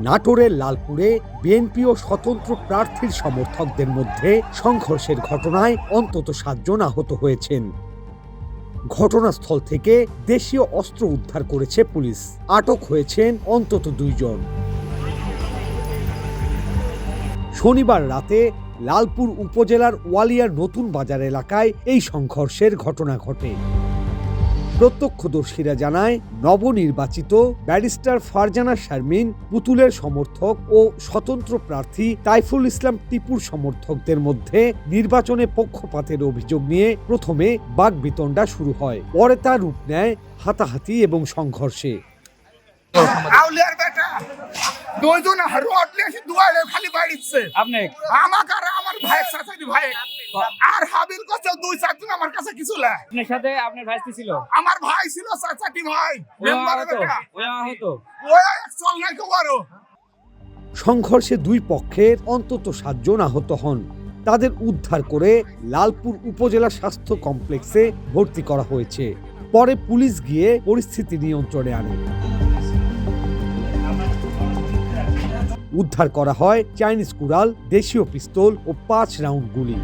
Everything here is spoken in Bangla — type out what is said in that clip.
নাটোরের লালপুরে বিএনপি ও স্বতন্ত্র প্রার্থীর সমর্থকদের মধ্যে সংঘর্ষের ঘটনায় অন্তত 7 জন আহত হয়েছেন। ঘটনাস্থল থেকে দেশীয় অস্ত্র উদ্ধার করেছে পুলিশ। আটক হয়েছেন অন্তত 2 জন। শনিবার রাতে লালপুর উপজেলার ওয়ালিয়ার নতুন বাজার এলাকায় এই সংঘর্ষের ঘটনা ঘটে। প্রত্যক্ষদর্শীরা জানায়, নবনির্বাচিত ব্যারিস্টার ফারজানা শারমিন পুতুলের সমর্থক ও স্বতন্ত্র প্রার্থী তাইফুল ইসলাম টিপুর সমর্থকদের মধ্যে নির্বাচনে পক্ষপাতের অভিযোগ নিয়ে প্রথমে বাকবিতণ্ডা শুরু হয়। পরে তা রূপ নেয় হাতাহাতি এবং সংঘর্ষে। আউলিয়ার বেটা দুইজন রড নিয়ে দুয়ারে খালি বাড়িছে আপনি আমাকে আর আমার ভাই সাথে ভাই আর হাবিল কাছে 2-4 জন আমার কাছে কিছু না। আপনার সাথে আপনার ভাই ছিল? আমার ভাই ছিল চাচাটি ভাই মেম্বারের বেটা ওই আহত ওই চল নাই তো বড়। সংঘর্ষে 2 পক্ষের অন্তত 7 জন আহত হন। তাদের উদ্ধার করে লালপুর উপজেলা স্বাস্থ্য কমপ্লেক্সে ভর্তি করা হয়েছে। পরে পুলিশ গিয়ে পরিস্থিতি নিয়ন্ত্রণে আনে। উদ্ধার করা হয় চাইনিজ কুড়াল, দেশীয় পিস্তল ও 5 রাউন্ড গুলি।